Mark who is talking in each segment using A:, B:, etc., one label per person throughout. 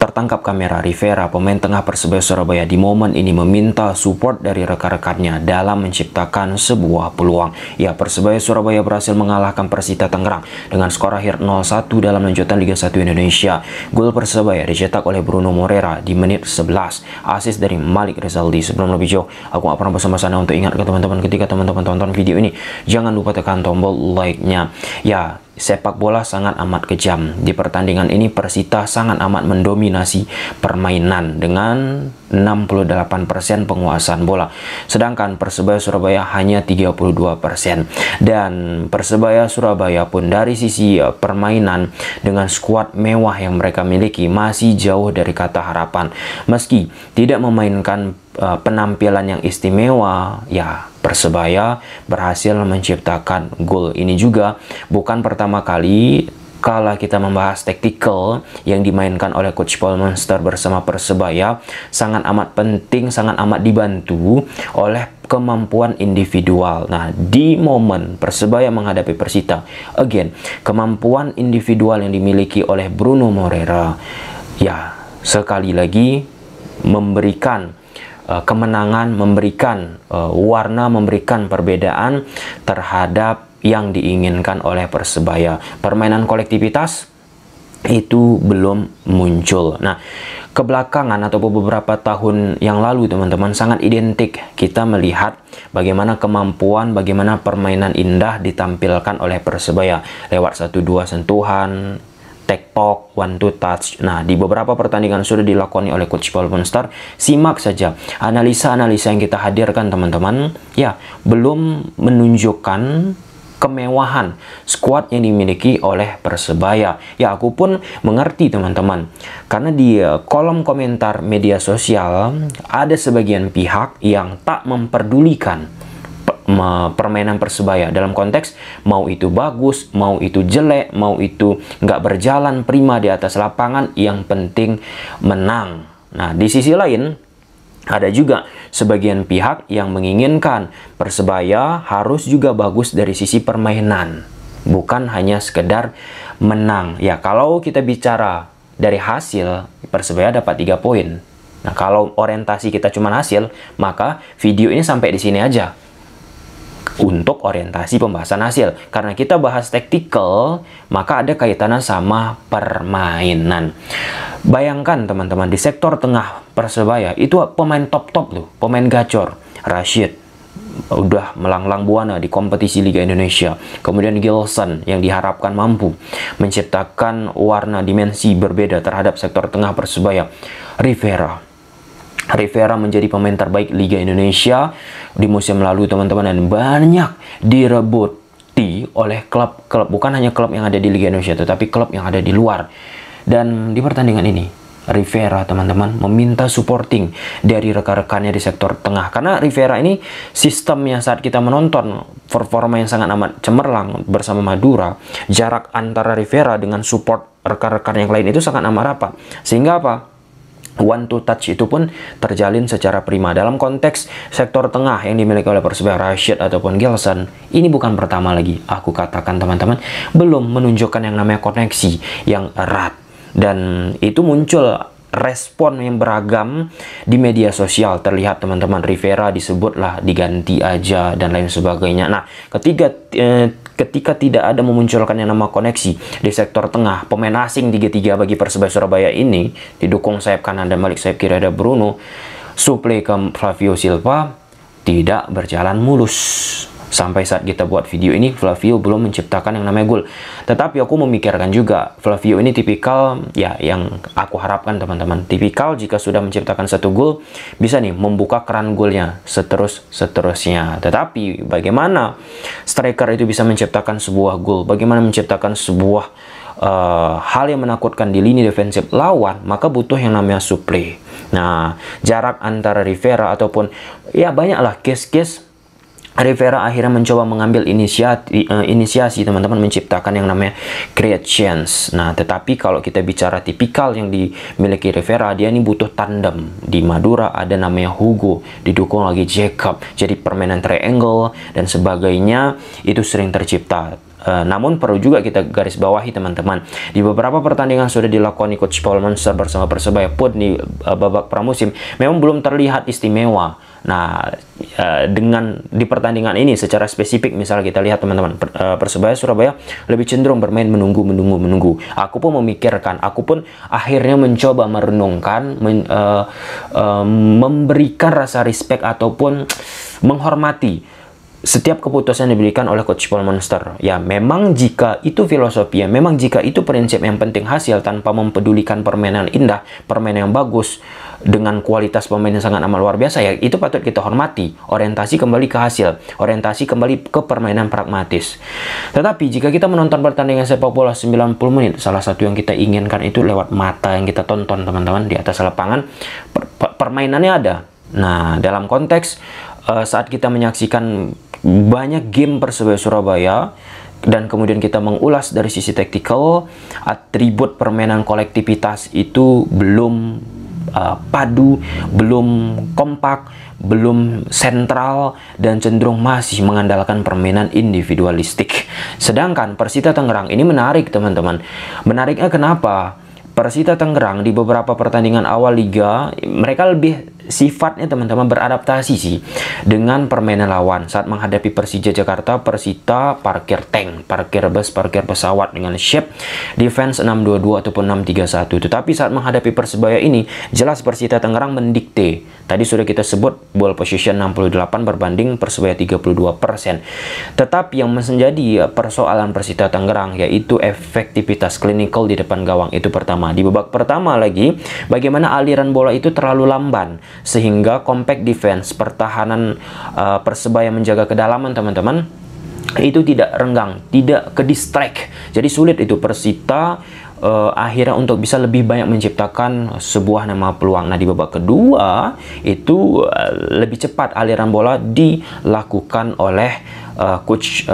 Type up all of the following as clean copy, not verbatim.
A: Tertangkap kamera Rivera, pemain tengah Persebaya Surabaya, di momen ini meminta support dari rekan-rekannya dalam menciptakan sebuah peluang. Ya, Persebaya Surabaya berhasil mengalahkan Persita Tangerang dengan skor akhir 0-1 dalam lanjutan Liga 1 Indonesia. Gol Persebaya dicetak oleh Bruno Moreira di menit 11, asis dari Malik Rizaldi. Sebelum lebih jauh, aku gak pernah bosan-bosan untuk ingat ke teman-teman, ketika teman-teman tonton video ini, jangan lupa tekan tombol like-nya. Ya, sepak bola sangat amat kejam. Di pertandingan ini Persita sangat amat mendominasi permainan dengan 68% penguasaan bola. Sedangkan Persebaya Surabaya hanya 32%. Dan Persebaya Surabaya pun dari sisi permainan dengan skuad mewah yang mereka miliki masih jauh dari kata harapan. Meski tidak memainkan penampilan yang istimewa, ya Persebaya berhasil menciptakan gol. Ini juga bukan pertama kali kalau kita membahas taktikal yang dimainkan oleh Coach Paul Monster bersama Persebaya sangat amat penting, sangat amat dibantu oleh kemampuan individual. Nah, di momen Persebaya menghadapi Persita, again, kemampuan individual yang dimiliki oleh Bruno Moreira, ya sekali lagi memberikan kemenangan, memberikan warna, memberikan perbedaan terhadap yang diinginkan oleh Persebaya. Permainan kolektivitas itu belum muncul. Nah, kebelakangan atau beberapa tahun yang lalu teman-teman sangat identik kita melihat bagaimana kemampuan, bagaimana permainan indah ditampilkan oleh Persebaya lewat 1-2 sentuhan, tektok, one to touch. Nah, di beberapa pertandingan sudah dilakoni oleh Coach Paul Monster. Simak saja analisa-analisa yang kita hadirkan teman-teman. Ya, belum menunjukkan kemewahan skuad yang dimiliki oleh Persebaya. Ya, aku pun mengerti teman-teman, karena di kolom komentar media sosial ada sebagian pihak yang tak memperdulikan permainan Persebaya, dalam konteks mau itu bagus, mau itu jelek, mau itu nggak berjalan prima di atas lapangan, yang penting menang. Nah, di sisi lain ada juga sebagian pihak yang menginginkan Persebaya harus juga bagus dari sisi permainan, bukan hanya sekedar menang. Ya, kalau kita bicara dari hasil, Persebaya dapat 3 poin. Nah, kalau orientasi kita cuma hasil, maka video ini sampai di sini aja untuk orientasi pembahasan hasil. Karena kita bahas taktikal, maka ada kaitannya sama permainan. Bayangkan teman-teman, di sektor tengah Persebaya itu pemain top-top loh, pemain gacor. Rashid udah melanglang buana di kompetisi Liga Indonesia. Kemudian Gilson yang diharapkan mampu menciptakan warna dimensi berbeda terhadap sektor tengah Persebaya. Rivera menjadi pemain terbaik Liga Indonesia di musim lalu teman-teman, dan banyak direbuti oleh klub-klub, bukan hanya klub yang ada di Liga Indonesia tetapi klub yang ada di luar. Dan di pertandingan ini Rivera teman-teman meminta supporting dari rekan-rekannya di sektor tengah, karena Rivera ini sistemnya saat kita menonton performa yang sangat amat cemerlang bersama Madura, jarak antara Rivera dengan support rekan-rekan yang lain itu sangat amat rapat, sehingga apa? One to touch itu pun terjalin secara prima. Dalam konteks sektor tengah yang dimiliki oleh Persebaya, Rashid ataupun Gilson, ini bukan pertama lagi aku katakan teman-teman, belum menunjukkan yang namanya koneksi yang erat. Dan itu muncul respon yang beragam di media sosial. Terlihat teman-teman, Rivera disebutlah diganti aja dan lain sebagainya. Nah, ketika tidak ada memunculkan yang nama koneksi di sektor tengah, pemain asing 3-3 bagi Persebaya Surabaya ini didukung sayap kanan dan Malik, sayap kiri ada Bruno, suplai ke Flavio Silva, tidak berjalan mulus. Sampai saat kita buat video ini, Flavio belum menciptakan yang namanya gol. Tetapi aku memikirkan juga, Flavio ini tipikal, ya yang aku harapkan teman-teman, tipikal jika sudah menciptakan 1 gol, bisa nih membuka keran golnya seterusnya. Tetapi bagaimana striker itu bisa menciptakan sebuah gol, bagaimana menciptakan sebuah hal yang menakutkan di lini defensif lawan, maka butuh yang namanya suplai. Nah, jarak antara Rivera ataupun ya banyaklah case-case Rivera akhirnya mencoba mengambil inisiasi teman-teman, menciptakan yang namanya create chance. Nah, tetapi kalau kita bicara tipikal yang dimiliki Rivera, dia ini butuh tandem. Di Madura ada namanya Hugo, didukung lagi Jacob. Jadi permainan triangle dan sebagainya itu sering tercipta. Namun perlu juga kita garis bawahi teman-teman, di beberapa pertandingan sudah dilakukan Coach Paul Monster bersama Persebaya pun di babak pramusim memang belum terlihat istimewa. Nah, dengan di pertandingan ini secara spesifik, misalnya kita lihat teman-teman, Persebaya Surabaya lebih cenderung bermain menunggu. Aku pun memikirkan, aku pun akhirnya mencoba merenungkan, memberikan rasa respect ataupun menghormati setiap keputusan diberikan oleh Coach Paul Monster. Ya, memang jika itu filosofi, ya memang jika itu prinsip, yang penting hasil tanpa mempedulikan permainan indah, permainan yang bagus dengan kualitas pemain yang sangat amat luar biasa, ya itu patut kita hormati. Orientasi kembali ke hasil, orientasi kembali ke permainan pragmatis. Tetapi jika kita menonton pertandingan sepak bola 90 menit, salah satu yang kita inginkan itu lewat mata yang kita tonton teman-teman di atas lapangan, permainannya ada. Nah, dalam konteks saat kita menyaksikan banyak game Persebaya Surabaya dan kemudian kita mengulas dari sisi taktikal, atribut permainan kolektivitas itu belum padu, belum kompak, belum sentral, dan cenderung masih mengandalkan permainan individualistik. Sedangkan Persita Tangerang ini menarik teman-teman. Menariknya kenapa? Persita Tangerang di beberapa pertandingan awal liga, mereka lebih sifatnya teman-teman beradaptasi sih dengan permainan lawan. Saat menghadapi Persija Jakarta, Persita parkir tank, parkir bus, parkir pesawat dengan shape defense 6-2-2 ataupun 6-3-1. Tetapi saat menghadapi Persebaya ini, jelas Persita Tangerang mendikte. Tadi sudah kita sebut ball position 68 berbanding Persebaya 32%. Tetapi yang menjadi persoalan Persita Tangerang yaitu efektivitas clinical di depan gawang, itu pertama. Di babak pertama lagi, bagaimana aliran bola itu terlalu lamban sehingga compact defense, pertahanan Persebaya menjaga kedalaman teman-teman, itu tidak renggang, tidak ke distract. Jadi sulit itu Persita akhirnya untuk bisa lebih banyak menciptakan sebuah nama peluang. Nah, di babak kedua itu lebih cepat aliran bola dilakukan oleh coach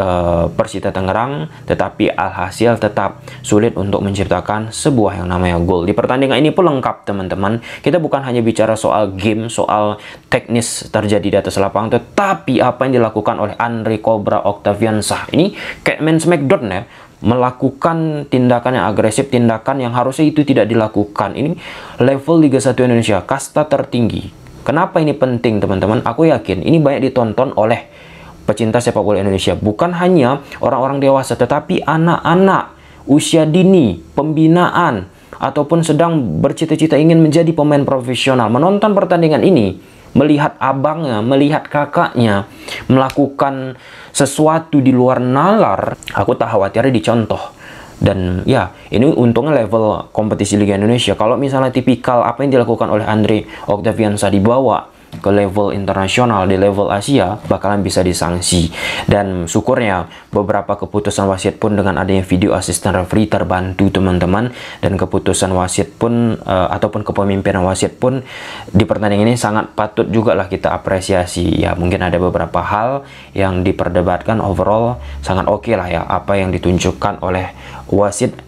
A: Persita Tangerang, tetapi alhasil tetap sulit untuk menciptakan sebuah yang namanya gol. Di pertandingan ini pun lengkap teman-teman. Kita bukan hanya bicara soal game, soal teknis terjadi di atas lapangan, tetapi apa yang dilakukan oleh Andre Cobra Octaviansah ini kayak main smackdown ya, melakukan tindakan yang agresif, tindakan yang harusnya itu tidak dilakukan. Ini level Liga 1 Indonesia, kasta tertinggi. Kenapa ini penting teman-teman? Aku yakin ini banyak ditonton oleh pecinta sepak bola Indonesia. Bukan hanya orang-orang dewasa, tetapi anak-anak usia dini, pembinaan, ataupun sedang bercita-cita ingin menjadi pemain profesional. Menonton pertandingan ini, melihat abangnya, melihat kakaknya melakukan sesuatu di luar nalar, aku tak khawatirnya dicontoh. Dan ya, ini untungnya level kompetisi Liga Indonesia. Kalau misalnya tipikal apa yang dilakukan oleh Andre Octaviansah dibawa ke level internasional, di level Asia, bakalan bisa disanksi. Dan syukurnya beberapa keputusan wasit pun dengan adanya video asisten referee terbantu teman-teman, dan keputusan wasit pun ataupun kepemimpinan wasit pun di pertandingan ini sangat patut juga lah kita apresiasi. Ya, mungkin ada beberapa hal yang diperdebatkan, overall sangat oke lah ya apa yang ditunjukkan oleh wasit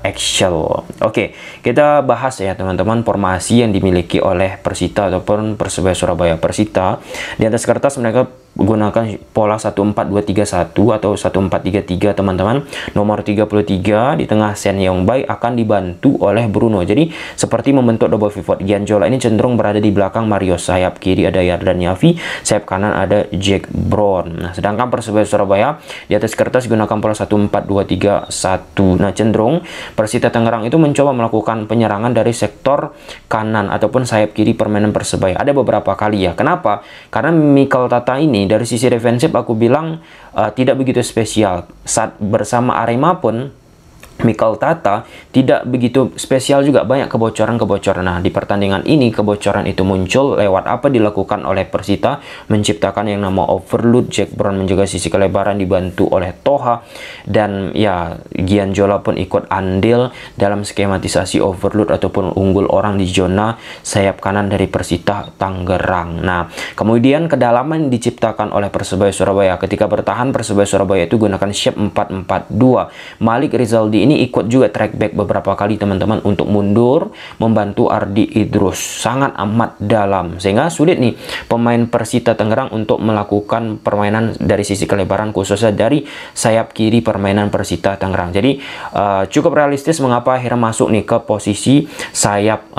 A: Excel. Oke, kita bahas ya teman-teman formasi yang dimiliki oleh Persita ataupun Persebaya Surabaya. Persita di atas kertas mereka gunakan pola 1-4-2-3-1 atau 1-4-3-3 teman-teman. Nomor 33 di tengah Sen Yong-bai akan dibantu oleh Bruno. Jadi seperti membentuk double pivot. Gianjola ini cenderung berada di belakang Mario. Sayap kiri ada Yardan Yafi, sayap kanan ada Jack Brown. Nah, sedangkan Persebaya Surabaya di atas kertas gunakan pola 1-4-2-3-1. Nah, cenderung Persita Tangerang itu mencoba melakukan penyerangan dari sektor kanan ataupun sayap kiri permainan Persebaya. Ada beberapa kali ya. Kenapa? Karena Mikel Tata ini dari sisi defensif aku bilang tidak begitu spesial. Saat bersama Arema pun Mikel Tata tidak begitu spesial juga, banyak kebocoran-kebocoran. Nah, di pertandingan ini kebocoran itu muncul lewat apa dilakukan oleh Persita, menciptakan yang nama overload. Jack Brown menjaga sisi kelebaran dibantu oleh Toha, dan ya Gianjola pun ikut andil dalam skematisasi overload ataupun unggul orang di zona sayap kanan dari Persita Tangerang. Nah, kemudian kedalaman diciptakan oleh Persebaya Surabaya. Ketika bertahan, Persebaya Surabaya itu gunakan shape 4-4-2. Malik Rizaldi ini ikut juga track back beberapa kali teman-teman untuk mundur membantu Ardi Idrus, sangat amat dalam sehingga sulit nih pemain Persita Tangerang untuk melakukan permainan dari sisi kelebaran, khususnya dari sayap kiri permainan Persita Tangerang. Jadi cukup realistis mengapa akhirnya masuk nih ke posisi sayap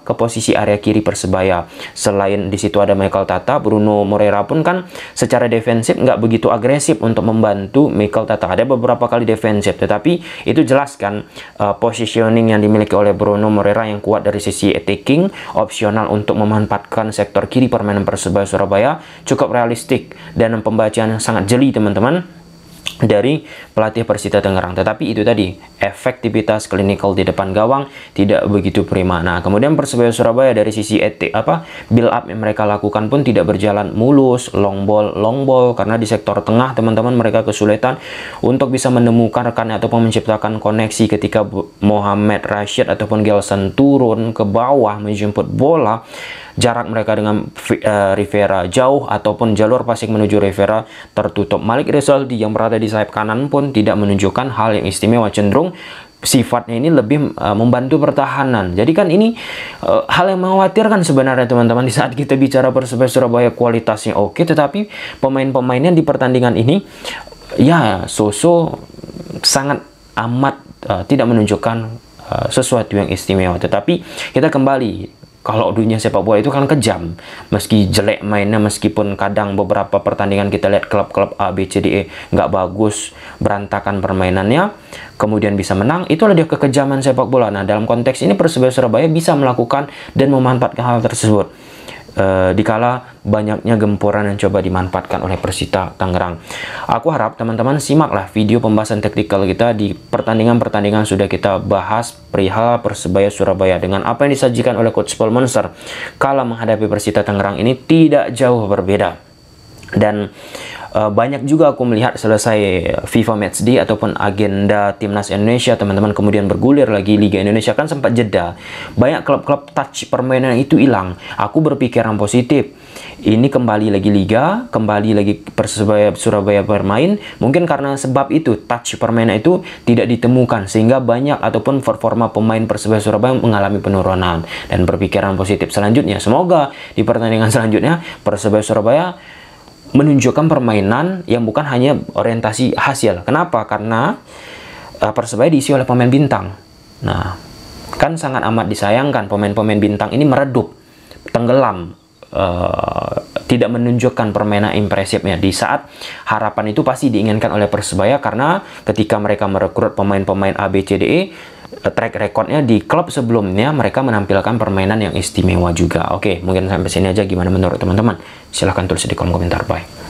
A: ke posisi area kiri Persebaya. Selain di situ ada Mikel Tata, Bruno Moreira pun kan secara defensif nggak begitu agresif untuk membantu Mikel Tata. Ada beberapa kali defensif, tetapi itu jelas kan positioning yang dimiliki oleh Bruno Moreira yang kuat dari sisi attacking, opsional untuk memanfaatkan sektor kiri permainan Persebaya Surabaya, cukup realistik dan pembacaan yang sangat jeli teman-teman dari pelatih Persita Tangerang. Tetapi itu tadi, efektivitas klinikal di depan gawang tidak begitu prima. Nah, kemudian Persebaya Surabaya dari sisi build up yang mereka lakukan pun tidak berjalan mulus, long ball karena di sektor tengah teman-teman mereka kesulitan untuk bisa menemukan rekannya ataupun menciptakan koneksi ketika Mohamed Rashid ataupun Gelson turun ke bawah menjemput bola. Jarak mereka dengan Rivera jauh ataupun jalur passing menuju Rivera tertutup. Malik Rizaldi yang berada di sayap kanan pun tidak menunjukkan hal yang istimewa, cenderung sifatnya ini lebih membantu pertahanan. Jadi kan ini hal yang mengkhawatirkan sebenarnya teman-teman di saat kita bicara Persebaya Surabaya kualitasnya oke, tetapi pemain-pemainnya di pertandingan ini ya sangat amat tidak menunjukkan sesuatu yang istimewa. Tetapi kita kembali, kalau dunia sepak bola itu kan kejam. Meski jelek mainnya, meskipun kadang beberapa pertandingan kita lihat klub-klub A, B, C, D, E nggak bagus, berantakan permainannya, kemudian bisa menang, itulah dia kekejaman sepak bola. Nah, dalam konteks ini Persebaya Surabaya bisa melakukan dan memanfaatkan hal tersebut. Dikala banyaknya gempuran yang coba dimanfaatkan oleh Persita Tangerang. Aku harap teman-teman simaklah video pembahasan taktikal kita di pertandingan-pertandingan sudah kita bahas perihal Persebaya Surabaya dengan apa yang disajikan oleh Coach Paul Monster kala menghadapi Persita Tangerang ini tidak jauh berbeda. Dan banyak juga aku melihat selesai FIFA Matchday ataupun agenda Timnas Indonesia teman-teman, kemudian bergulir lagi Liga Indonesia, kan sempat jeda. Banyak klub-klub touch permainan itu hilang. Aku berpikiran positif. Ini kembali lagi Liga, kembali lagi Persebaya Surabaya bermain. Mungkin karena sebab itu touch permainan itu tidak ditemukan sehingga banyak ataupun performa pemain Persebaya Surabaya mengalami penurunan, dan berpikiran positif selanjutnya. Semoga di pertandingan selanjutnya Persebaya Surabaya menunjukkan permainan yang bukan hanya orientasi hasil. Kenapa? Karena Persebaya diisi oleh pemain bintang. Nah, kan sangat amat disayangkan pemain-pemain bintang ini meredup, tenggelam, tidak menunjukkan permainan impresifnya di saat harapan itu pasti diinginkan oleh Persebaya, karena ketika mereka merekrut pemain-pemain A, B, C, D, E, track recordnya di klub sebelumnya mereka menampilkan permainan yang istimewa juga. Oke, mungkin sampai sini aja. Gimana menurut teman-teman? Silahkan tulis di kolom komentar. Bye.